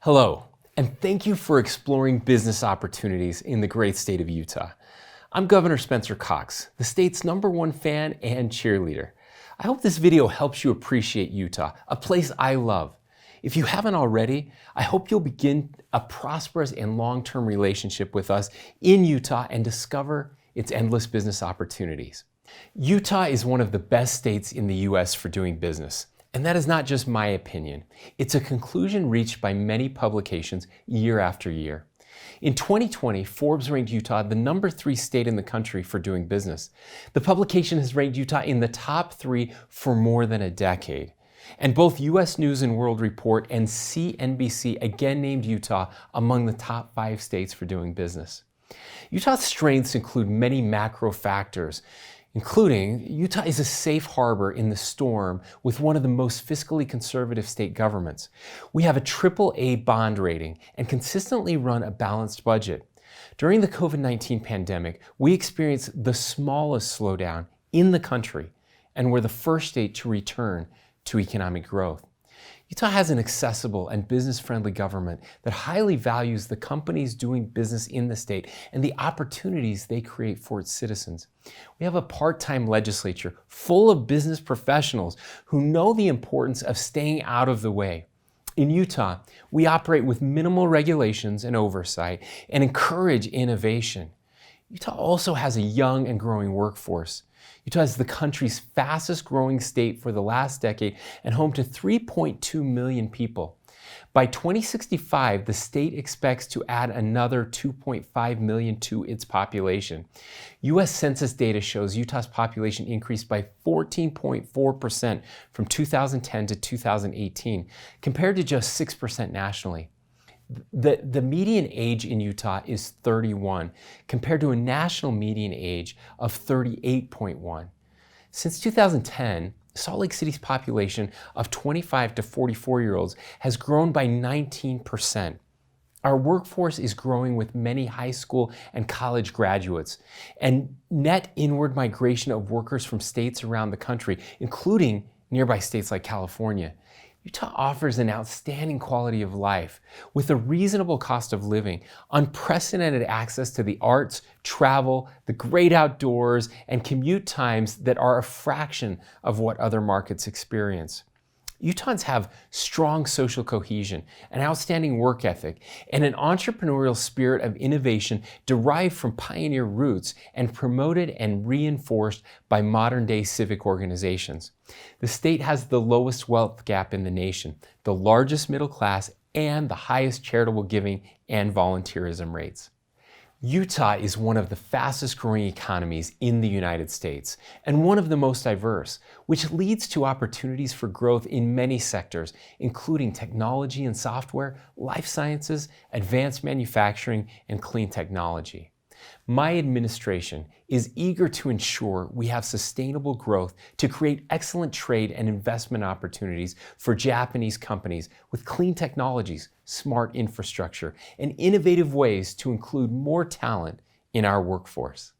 Hello, and thank you for exploring business opportunities in the great state of Utah. I'm Governor Spencer Cox, the state's #1 fan and cheerleader. I hope this video helps you appreciate Utah, a place I love. If you haven't already, I hope you'll begin a prosperous and long-term relationship with us in Utah and discover its endless business opportunities. Utah is one of the best states in the U.S. for doing business. And that is not just my opinion. It's a conclusion reached by many publications year after year. In 2020, Forbes ranked Utah the #3 state in the country for doing business. The publication has ranked Utah in the top 3 for more than a decade. And both U.S. News and World Report and CNBC again named Utah among the top 5 states for doing business. Utah's strengths include many macro factors, including Utah is a safe harbor in the storm with one of the most fiscally conservative state governments. We have a AAA bond rating and consistently run a balanced budget. During the COVID-19 pandemic, we experienced the smallest slowdown in the country and were the first state to return to economic growth. Utah has an accessible and business-friendly government that highly values the companies doing business in the state and the opportunities they create for its citizens. We have a part-time legislature full of business professionals who know the importance of staying out of the way. In Utah, we operate with minimal regulations and oversight and encourage innovation. Utah also has a young and growing workforce. Utah is the country's fastest growing state for the last decade and home to 3.2 million people. By 2065, the state expects to add another 2.5 million to its population. U.S. Census data shows Utah's population increased by 14.4% from 2010 to 2018, compared to just 6% nationally. The median age in Utah is 31, compared to a national median age of 38.1. Since 2010, Salt Lake City's population of 25 to 44-year-olds has grown by 19%. Our workforce is growing with many high school and college graduates, and net inward migration of workers from states around the country, including nearby states like California. Utah offers an outstanding quality of life with a reasonable cost of living, unprecedented access to the arts, travel, the great outdoors, and commute times that are a fraction of what other markets experience. Utahns have strong social cohesion, an outstanding work ethic, and an entrepreneurial spirit of innovation derived from pioneer roots and promoted and reinforced by modern-day civic organizations. The state has the lowest wealth gap in the nation, the largest middle class, and the highest charitable giving and volunteerism rates. Utah is one of the fastest growing economies in the United States and one of the most diverse, which leads to opportunities for growth in many sectors, including technology and software, life sciences, advanced manufacturing, and clean technology. My administration is eager to ensure we have sustainable growth to create excellent trade and investment opportunities for Japanese companies with clean technologies, smart infrastructure, and innovative ways to include more talent in our workforce.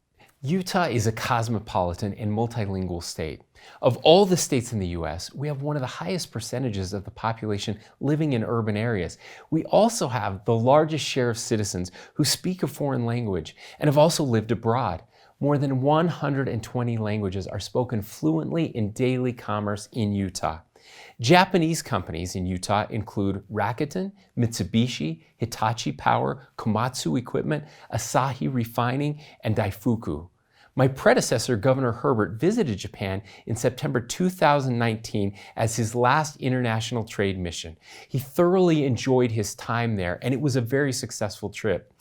Utah is a cosmopolitan and multilingual state. Of all the states in the U.S., we have one of the highest percentages of the population living in urban areas. We also have the largest share of citizens who speak a foreign language and have also lived abroad. More than 120 languages are spoken fluently in daily commerce in Utah. Japanese companies in Utah include Rakuten, Mitsubishi, Hitachi Power, Komatsu Equipment, Asahi Refining, and Daifuku. My predecessor, Governor Herbert, visited Japan in September 2019 as his last international trade mission. He thoroughly enjoyed his time there, and it was a very successful trip.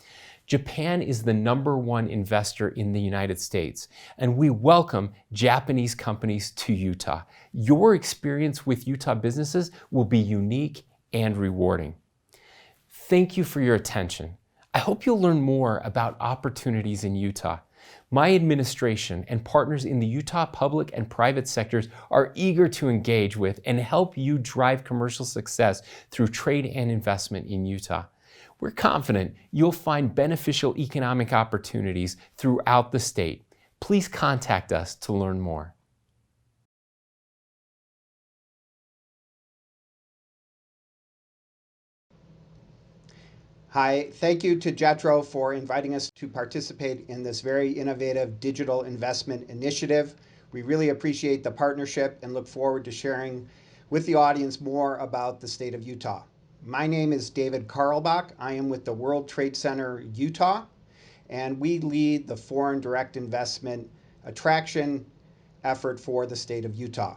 Japan is the #1 investor in the United States, and we welcome Japanese companies to Utah. Your experience with Utah businesses will be unique and rewarding. Thank you for your attention. I hope you'll learn more about opportunities in Utah. My administration and partners in the Utah public and private sectors are eager to engage with and help you drive commercial success through trade and investment in Utah. We're confident you'll find beneficial economic opportunities throughout the state. Please contact us to learn more. Hi, thank you to Jetro for inviting us to participate in this very innovative digital investment initiative. We really appreciate the partnership and look forward to sharing with the audience more about the state of Utah. My name is David Karlbach. I am with the World Trade Center Utah, and we lead the foreign direct investment attraction effort for the state of Utah.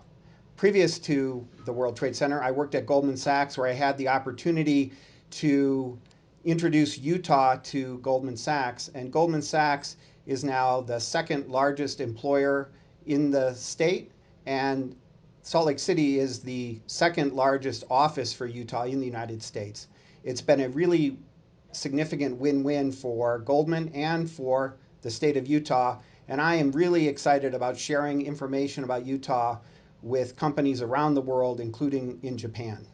Previous to the World Trade Center, I worked at Goldman Sachs, where I had the opportunity to introduce Utah to Goldman Sachs. And Goldman Sachs is now the second largest employer in the state, and Salt Lake City is the second largest office for Utah in the United States. It's been a really significant win-win for Goldman and for the state of Utah. And I am really excited about sharing information about Utah with companies around the world, including in Japan.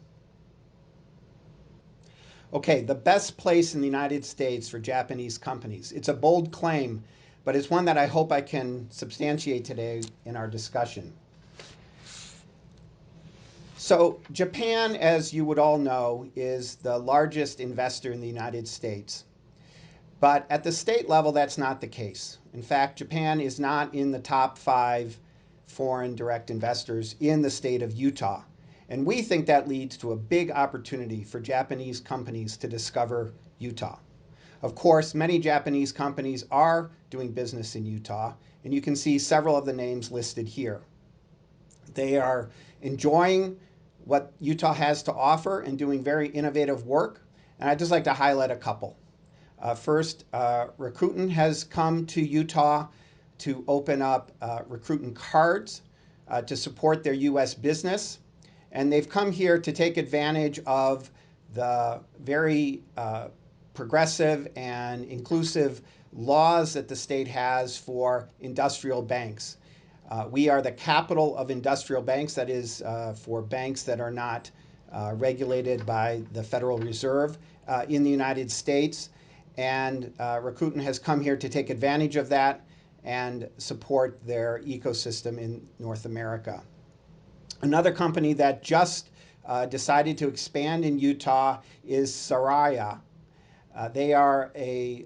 Okay, the best place in the United States for Japanese companies. It's a bold claim, but it's one that I hope I can substantiate today in our discussion. So, Japan, as you would all know, is the largest investor in the United States. But at the state level, that's not the case. In fact, Japan is not in the top 5 foreign direct investors in the state of Utah. And we think that leads to a big opportunity for Japanese companies to discover Utah. Of course, many Japanese companies are doing business in Utah, and you can see several of the names listed here. They are enjoying what Utah has to offer and doing very innovative work. And I'd just like to highlight a couple. First, Rakuten has come to Utah to open up Rakuten cards to support their U.S. business. And they've come here to take advantage of the very progressive and inclusive laws that the state has for industrial banks. We are the capital of industrial banks, that is, for banks that are not regulated by the Federal Reserve in the United States. And Rakuten has come here to take advantage of that and support their ecosystem in North America. Another company that just decided to expand in Utah is Soraya. They are a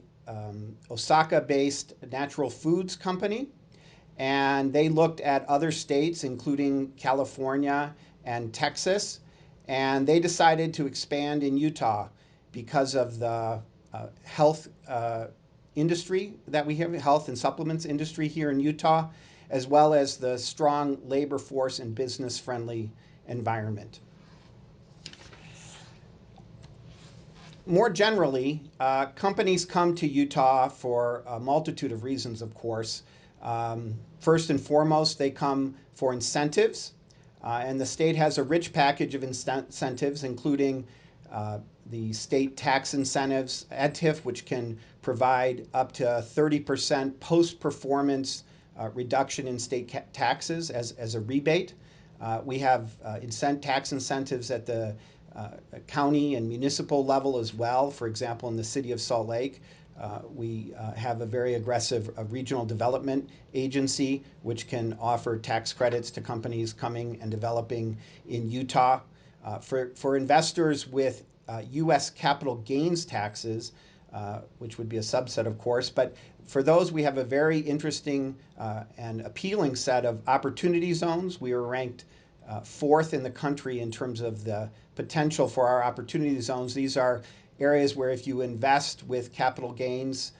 Osaka-based natural foods company, and they looked at other states, including California and Texas, and they decided to expand in Utah because of the health industry that we have, health and supplements industry here in Utah, as well as the strong labor force and business-friendly environment. More generally, companies come to Utah for a multitude of reasons, of course. First and foremost, they come for incentives, and the state has a rich package of incentives, including the state tax incentives, ADTIF, which can provide up to 30% post-performance reduction in state taxes as a rebate. We have tax incentives at the county and municipal level as well. For example, in the city of Salt Lake, we have a very aggressive regional development agency which can offer tax credits to companies coming and developing in Utah. For investors with U.S. capital gains taxes, which would be a subset, of course, but for those, we have a very interesting and appealing set of opportunity zones. We are ranked 4th in the country in terms of the potential for our opportunity zones. These are areas where if you invest with capital gains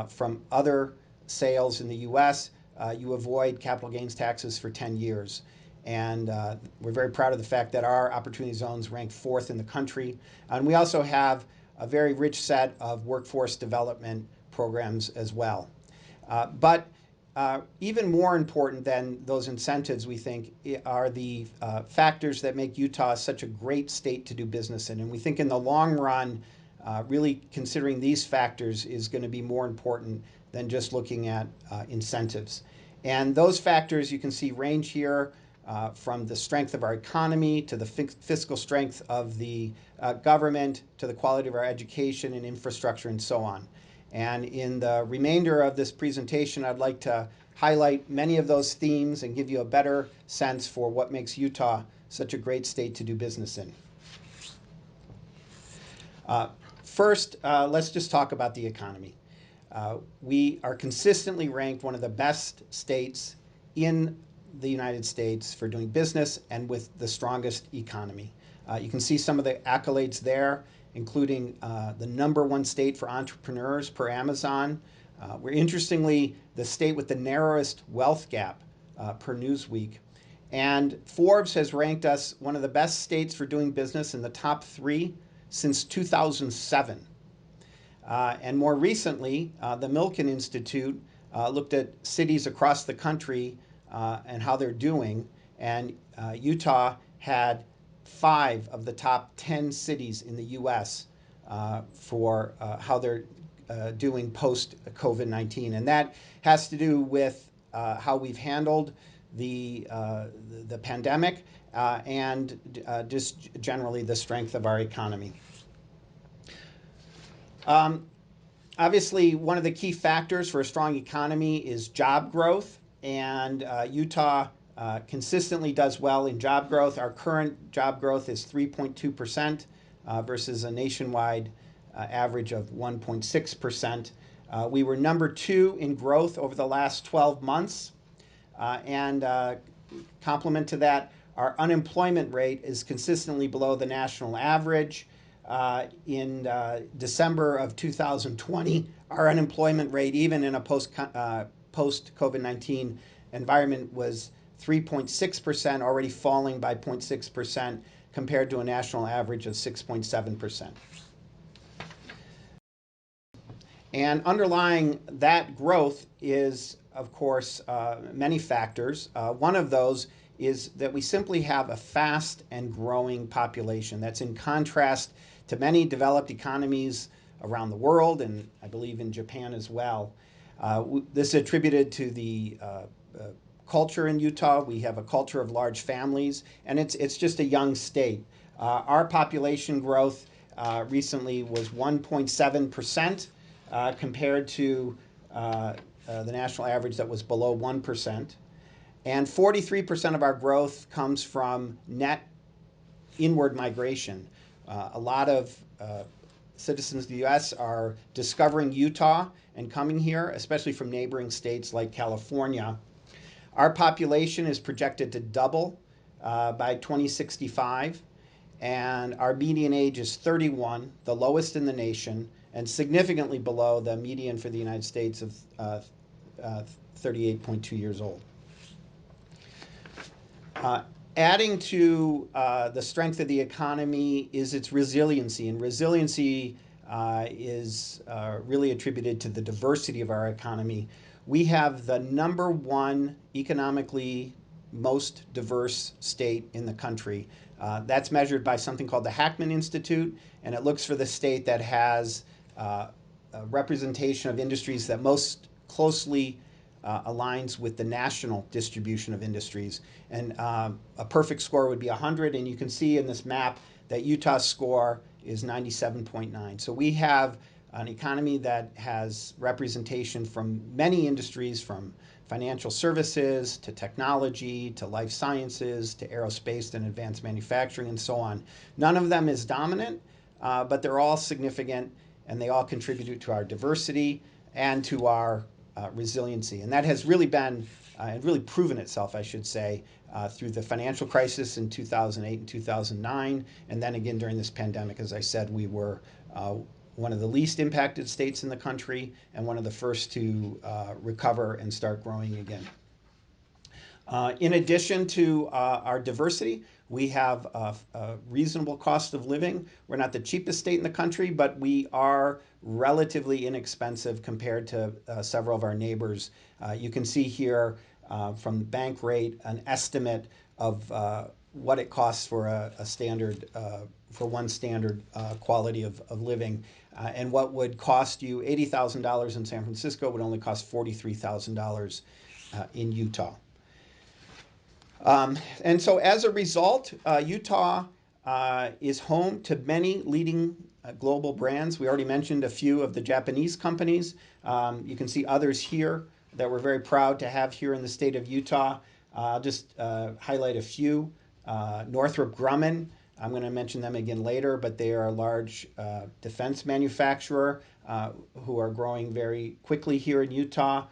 from other sales in the U.S., you avoid capital gains taxes for 10 years. And we're very proud of the fact that our opportunity zones rank 4th in the country. And we also have a very rich set of workforce development programs as well. But even more important than those incentives, we think, are the factors that make Utah such a great state to do business in. And we think in the long run, really considering these factors is going to be more important than just looking at incentives. And those factors you can see range here from the strength of our economy to the fiscal strength of the government to the quality of our education and infrastructure and so on. And in the remainder of this presentation, I'd like to highlight many of those themes and give you a better sense for what makes Utah such a great state to do business in. First, let's just talk about the economy. We are consistently ranked one of the best states in the United States for doing business and with the strongest economy. You can see some of the accolades there, including the #1 state for entrepreneurs per Amazon. We're interestingly the state with the narrowest wealth gap per Newsweek. And Forbes has ranked us one of the best states for doing business in the top 3 since 2007. And more recently, the Milken Institute looked at cities across the country and how they're doing. And Utah had 5 of the top 10 cities in the U.S. For how they're doing post COVID-19. And that has to do with how we've handled the pandemic and just generally the strength of our economy. Obviously, one of the key factors for a strong economy is job growth, and Utah consistently does well in job growth. Our current job growth is 3.2% versus a nationwide average of 1.6%. We were #2 in growth over the last 12 months, and complement to that, our unemployment rate is consistently below the national average. In December of 2020, our unemployment rate, even in a post-COVID-19 environment, was 3.6%, already falling by 0.6% compared to a national average of 6.7%. And underlying that growth is, of course, many factors. One of those is that we simply have a fast and growing population. That's in contrast to many developed economies around the world, and I believe in Japan as well. This is attributed to the culture in Utah. We have a culture of large families, and it's just a young state. Our population growth recently was 1.7%, compared to the national average that was below 1%. And 43% of our growth comes from net inward migration. A lot of citizens of the U.S. are discovering Utah and coming here, especially from neighboring states like California. Our population is projected to double by 2065, and our median age is 31, the lowest in the nation, and significantly below the median for the United States of 38.2 years old. Adding to the strength of the economy is its resiliency, and resiliency is really attributed to the diversity of our economy. We have the #1 economically most diverse state in the country. That's measured by something called the Hackman Institute, and it looks for the state that has a representation of industries that most closely aligns with the national distribution of industries. And a perfect score would be 100, and you can see in this map that Utah's score is 97.9. So we have an economy that has representation from many industries, from financial services to technology to life sciences to aerospace and advanced manufacturing and so on. None of them is dominant, but they're all significant, and they all contribute to our diversity and to our resiliency. And that has really been, and really proven itself, I should say, through the financial crisis in 2008 and 2009. And then again during this pandemic, as I said, we were one of the least impacted states in the country and one of the first to recover and start growing again. In addition to our diversity, we have a reasonable cost of living. We're not the cheapest state in the country, but we are relatively inexpensive compared to several of our neighbors. You can see here from Bankrate an estimate of what it costs for a standard, for one standard quality of living. And what would cost you $80,000 in San Francisco would only cost $43,000 in Utah. And so as a result, Utah is home to many leading global brands. We already mentioned a few of the Japanese companies. You can see others here that we're very proud to have here in the state of Utah. I'll just highlight a few. Northrop Grumman I'm going to mention them again later, but they are a large defense manufacturer who are growing very quickly here in Utah.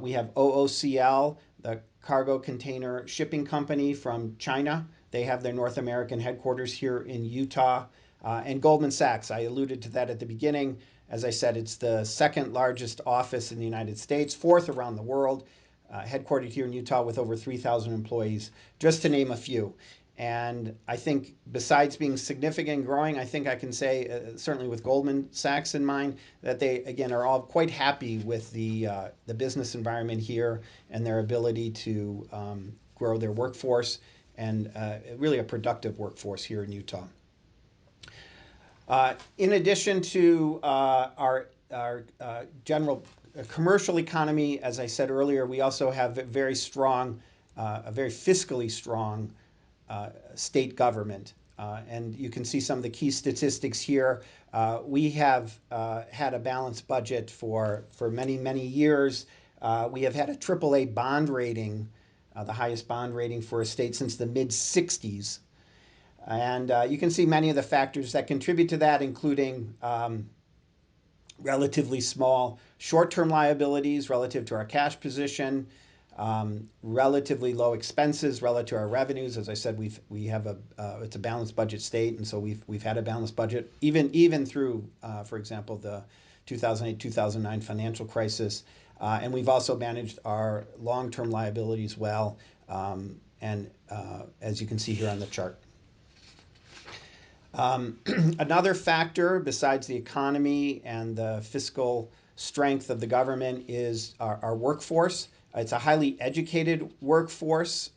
We have OOCL, the cargo container shipping company from China. They have their North American headquarters here in Utah. And Goldman Sachs, I alluded to that at the beginning. As I said, it's the second largest office in the United States, fourth around the world, headquartered here in Utah with over 3,000 employees, just to name a few. And I think besides being significant and growing, I think I can say, certainly with Goldman Sachs in mind, that they, again, are all quite happy with the business environment here and their ability to grow their workforce and really a productive workforce here in Utah. In addition to our general commercial economy, as I said earlier, we also have a very fiscally strong state government. And you can see some of the key statistics here. We have had a balanced budget for many, many years. We have had a AAA bond rating, the highest bond rating for a state since the mid-60s. And you can see many of the factors that contribute to that, including relatively small short-term liabilities relative to our cash position, relatively low expenses relative to our revenues. As I said, it's a balanced budget state, and so we've had a balanced budget even through, for example, the 2008-2009 financial crisis, and we've also managed our long-term liabilities well, and as you can see here on the chart. Another factor besides the economy and the fiscal strength of the government is our workforce. It's a highly educated workforce.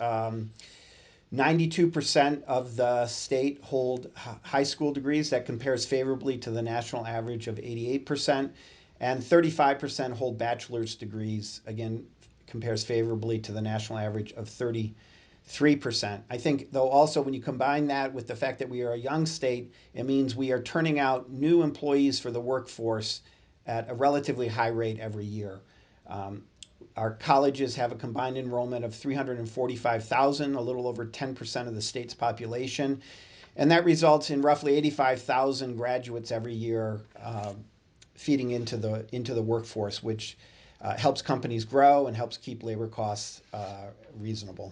92% of the state hold high school degrees. That compares favorably to the national average of 88%. And 35% hold bachelor's degrees. Again, compares favorably to the national average of 33%. I think, though, also when you combine that with the fact that we are a young state, it means we are turning out new employees for the workforce at a relatively high rate every year. Our colleges have a combined enrollment of 345,000, a little over 10% of the state's population. And that results in roughly 85,000 graduates every year feeding into the workforce, which helps companies grow and helps keep labor costs reasonable.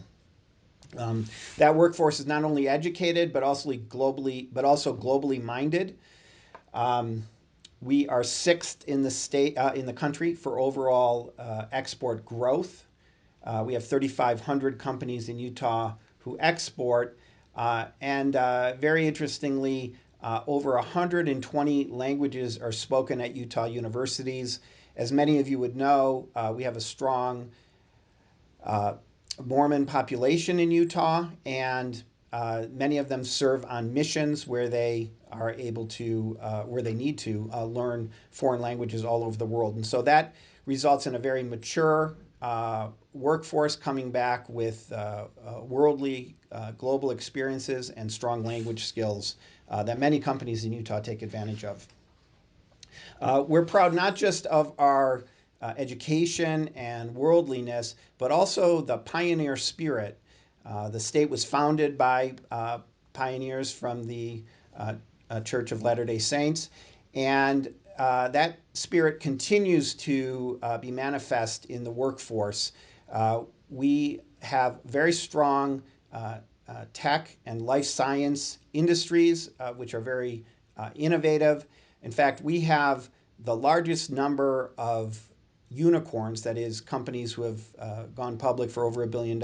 That workforce is not only educated, but also globally minded. We are sixth in the country for overall export growth. We have 3,500 companies in Utah who export, and very interestingly, over 120 languages are spoken at Utah universities. As many of you would know, we have a strong Mormon population in Utah, and many of them serve on missions where they are able to, where they need to learn foreign languages all over the world. And so that results in a very mature workforce coming back with worldly, global experiences and strong language skills that many companies in Utah take advantage of. We're proud not just of our education and worldliness, but also the pioneer spirit. The state was founded by pioneers from the Church of Latter-day Saints, and that spirit continues to be manifest in the workforce. We have very strong tech and life science industries, which are very innovative. In fact, we have the largest number of unicorns, that is, companies who have gone public for over $1 billion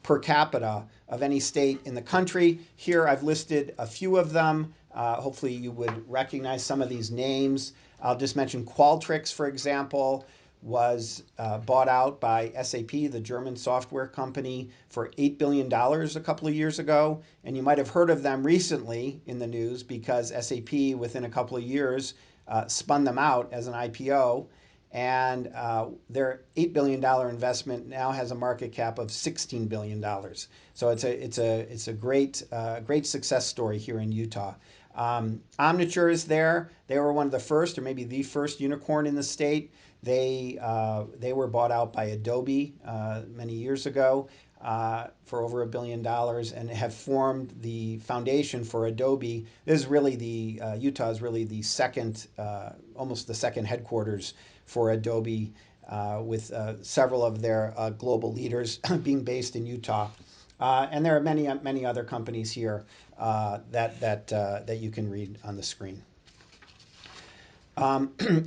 per capita of any state in the country. Here I've listed a few of them. Hopefully you would recognize some of these names. I'll just mention Qualtrics, for example, was bought out by SAP, the German software company, for $8 billion a couple of years ago. And you might have heard of them recently in the news because SAP, within a couple of years, spun them out as an IPO. And their $8 billion investment now has a market cap of $16 billion. So it's a great success story here in Utah. Omniture is there. They were one of the first, or maybe the first unicorn in the state. They were bought out by Adobe many years ago. for over $1 billion and have formed the foundation for Adobe. This is really Utah is really the second, almost the second headquarters for Adobe, with several of their global leaders being based in Utah. And there are many other companies here that you can read on the screen.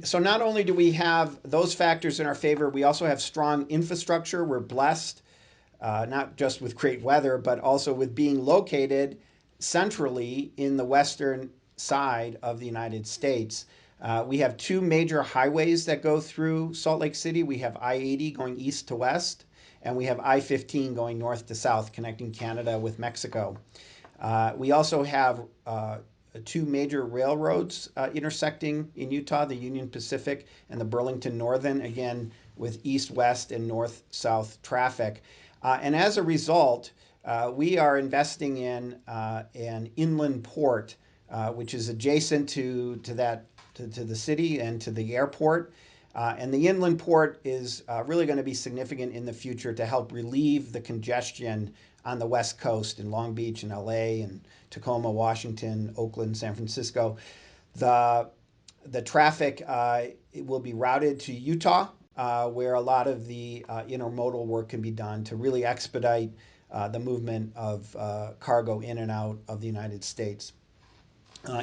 So not only do we have those factors in our favor, we also have strong infrastructure. We're blessed, not just with great weather, but also with being located centrally in the western side of the United States. We have two major highways that go through Salt Lake City. We have I-80 going east to west, and we have I-15 going north to south, connecting Canada with Mexico. We also have two major railroads intersecting in Utah, the Union Pacific and the Burlington Northern, again with east-west and north-south traffic. And as a result, we are investing in an inland port, which is adjacent to the city and to the airport. And the inland port is really going to be significant in the future to help relieve the congestion on the West Coast in Long Beach and LA and Tacoma, Washington, Oakland, San Francisco. The traffic will be routed to Utah, where a lot of the intermodal work can be done to really expedite the movement of cargo in and out of the United States.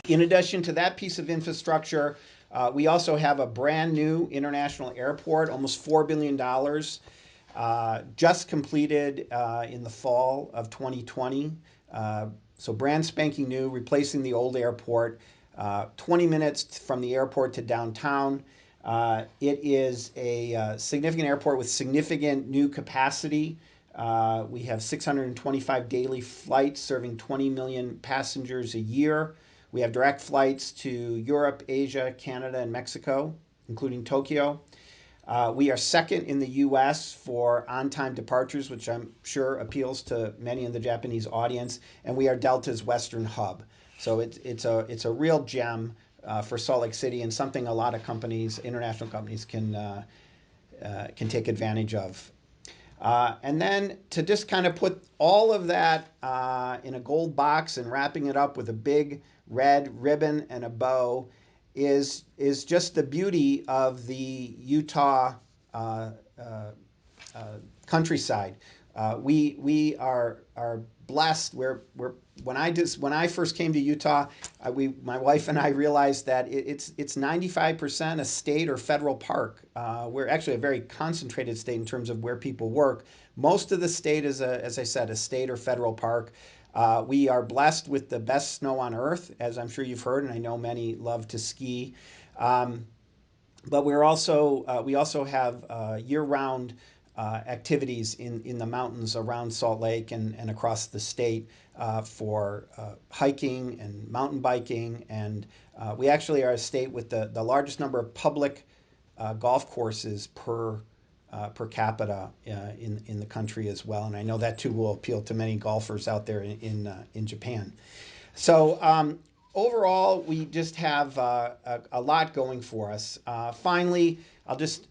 In addition to that piece of infrastructure, we also have a brand new international airport, almost $4 billion, just completed in the fall of 2020. So brand spanking new, replacing the old airport, 20 minutes from the airport to downtown. It is a significant airport with significant new capacity. We have 625 daily flights serving 20 million passengers a year. We have direct flights to Europe, Asia, Canada, and Mexico, including Tokyo. We are second in the US for on-time departures, which I'm sure appeals to many in the Japanese audience, and we are Delta's Western hub. So it's a real gem for Salt Lake City, and something a lot of companies, international companies, can take advantage of. And then to just kind of put all of that in a gold box and wrapping it up with a big red ribbon and a bow is just the beauty of the Utah countryside. We are blessed. When I first came to Utah, my wife and I realized that it's 95% a state or federal park. We're actually a very concentrated state in terms of where people work. Most of the state is, as I said, a state or federal park. We are blessed with the best snow on earth, as I'm sure you've heard, and I know many love to ski. But we also have year-round activities in the mountains around Salt Lake and across the state for hiking and mountain biking. And we actually are a state with the largest number of public golf courses per capita in the country as well. And I know that too will appeal to many golfers out there in Japan. So overall, we just have a lot going for us. Finally, I'll just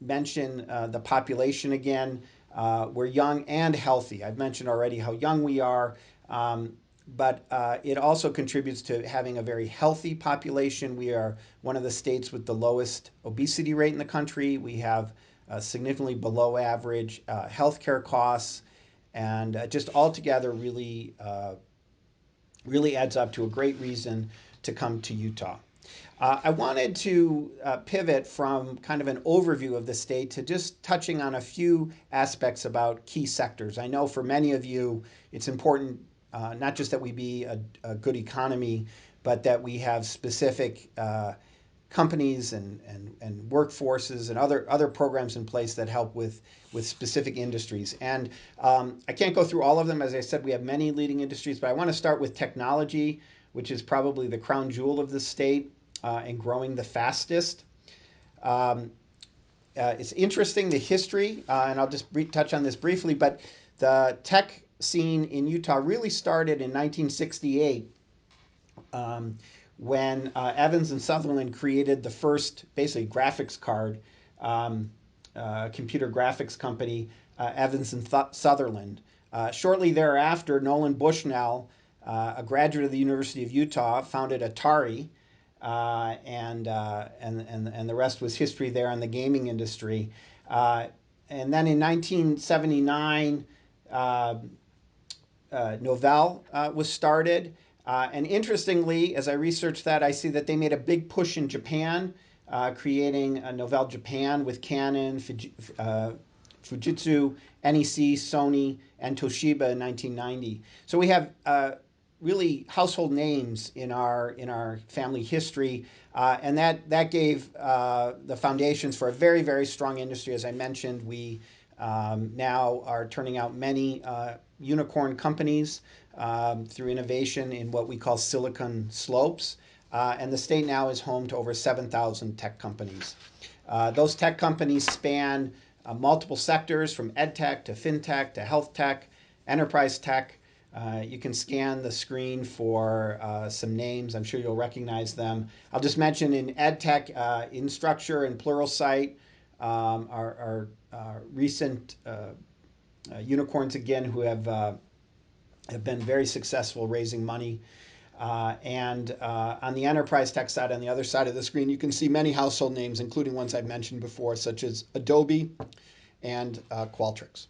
mention the population again. We're young and healthy. I've mentioned already how young we are, but it also contributes to having a very healthy population. We are one of the states with the lowest obesity rate in the country. We have significantly below average healthcare costs, and just altogether really adds up to a great reason to come to Utah. I wanted to pivot from kind of an overview of the state to just touching on a few aspects about key sectors. I know for many of you, it's important not just that we be a good economy, but that we have specific companies and workforces and other programs in place that help with specific industries. And I can't go through all of them. As I said, we have many leading industries, but I want to start with technology, which is probably the crown jewel of the state and growing the fastest. It's interesting, the history, and I'll just touch on this briefly, but the tech scene in Utah really started in 1968. When Evans and Sutherland created the first, basically, graphics card, computer graphics company Evans and Sutherland. Shortly thereafter, Nolan Bushnell, a graduate of the University of Utah, founded Atari, and the rest was history there in the gaming industry. And then in 1979, Novell was started. And interestingly, as I researched that, I see that they made a big push in Japan, creating a Novell Japan with Canon, Fujitsu, NEC, Sony, and Toshiba in 1990. So we have really household names in our family history, and that gave the foundations for a very strong industry. As I mentioned, we now are turning out many unicorn companies through innovation in what we call Silicon Slopes. And the state now is home to over 7,000 tech companies. Those tech companies span multiple sectors from ed tech to fintech to health tech, enterprise tech. You can scan the screen for some names. I'm sure you'll recognize them. I'll just mention in ed tech, Instructure and Pluralsight are recent unicorns again who have been very successful raising money. And on the enterprise tech side, on the other side of the screen, you can see many household names, including ones I've mentioned before, such as Adobe and Qualtrics.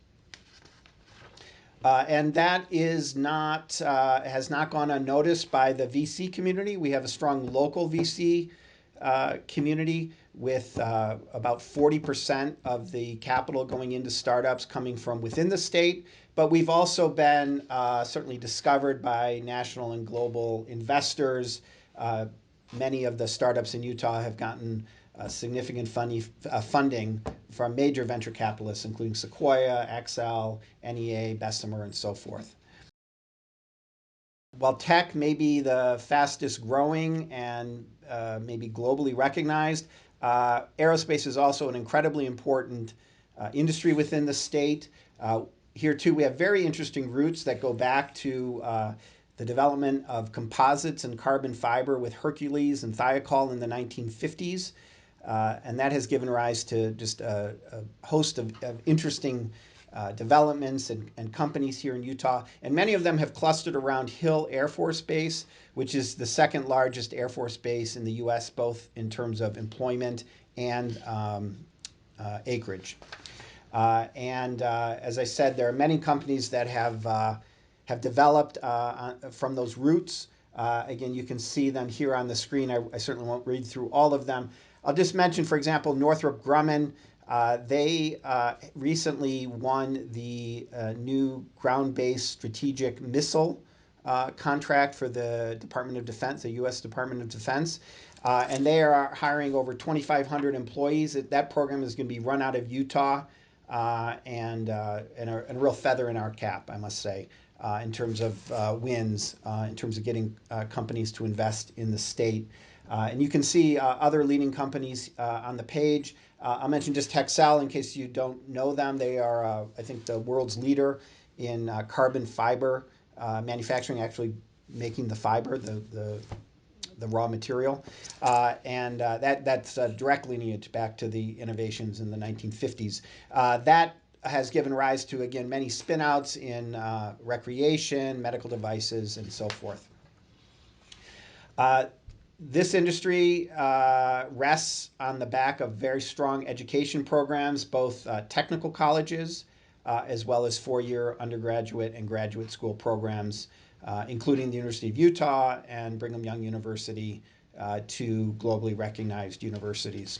And that is not has not gone unnoticed by the VC community. We have a strong local VC community with about 40% of the capital going into startups coming from within the state. But we've also been certainly discovered by national and global investors. Many of the startups in Utah have gotten significant funding from major venture capitalists, including Sequoia, Accel, NEA, Bessemer, and so forth. While tech may be the fastest growing and maybe globally recognized, aerospace is also an incredibly important industry within the state. Here too, we have very interesting roots that go back to the development of composites and carbon fiber with Hercules and Thiokol in the 1950s. And that has given rise to just a host of interesting developments and companies here in Utah. And many of them have clustered around Hill Air Force Base, which is the second largest Air Force base in the U.S., both in terms of employment and acreage. As I said, there are many companies that have developed from those roots. Again, you can see them here on the screen. I certainly won't read through all of them. I'll just mention, for example, Northrop Grumman. They recently won the new ground-based strategic missile contract for the Department of Defense, the U.S. Department of Defense. And they are hiring over 2,500 employees. That program is going to be run out of Utah, and a real feather in our cap, I must say, in terms of wins, in terms of getting companies to invest in the state. And you can see other leading companies on the page. I'll mention just Hexcel in case you don't know them. They are, I think, the world's leader in carbon fiber manufacturing, actually making the fiber, the raw material. And that's direct lineage back to the innovations in the 1950s. That has given rise to, again, many spinouts in recreation, medical devices, and so forth. This industry rests on the back of very strong education programs, both technical colleges as well as four-year undergraduate and graduate school programs, including the University of Utah and Brigham Young University, two globally recognized universities.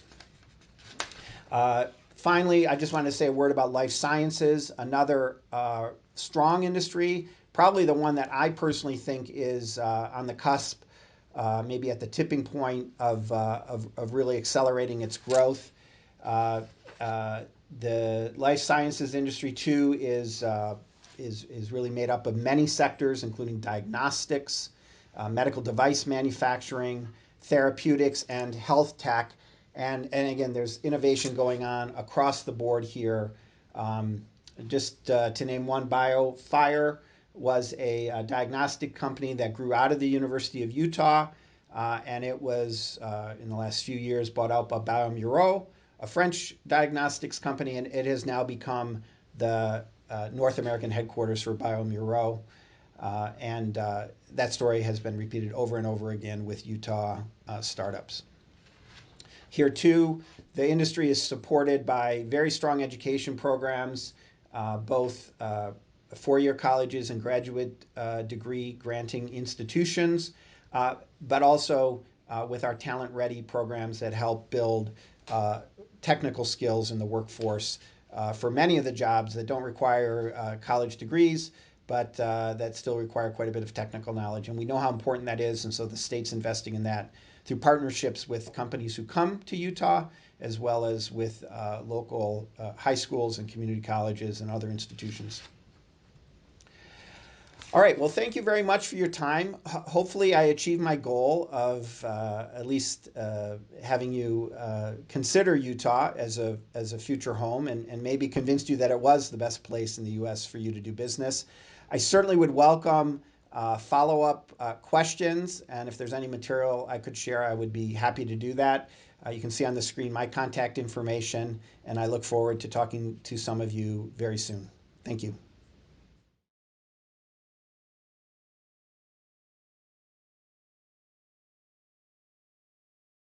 Finally, I just wanted to say a word about life sciences, another strong industry, probably the one that I personally think is on the cusp, maybe at the tipping point of really accelerating its growth. The life sciences industry too is really made up of many sectors, including diagnostics, medical device manufacturing, therapeutics, and health tech. And again, there's innovation going on across the board here. Just to name one, BioFire was a diagnostic company that grew out of the University of Utah, and it was, in the last few years, bought out by Biomuro, a French diagnostics company, and it has now become the North American headquarters for Biomuro. And that story has been repeated over and over again with Utah startups. Here too, the industry is supported by very strong education programs, both four-year colleges and graduate degree granting institutions, but also with our Talent Ready programs that help build technical skills in the workforce for many of the jobs that don't require college degrees, but that still require quite a bit of technical knowledge. And we know how important that is, and so the state's investing in that through partnerships with companies who come to Utah, as well as with local high schools and community colleges and other institutions. All right, well, thank you very much for your time. Hopefully I achieved my goal of at least having you consider Utah as a future home, and maybe convinced you that it was the best place in the US for you to do business. I certainly would welcome follow-up questions, and if there's any material I could share, I would be happy to do that. You can see on the screen my contact information, and I look forward to talking to some of you very soon. Thank you.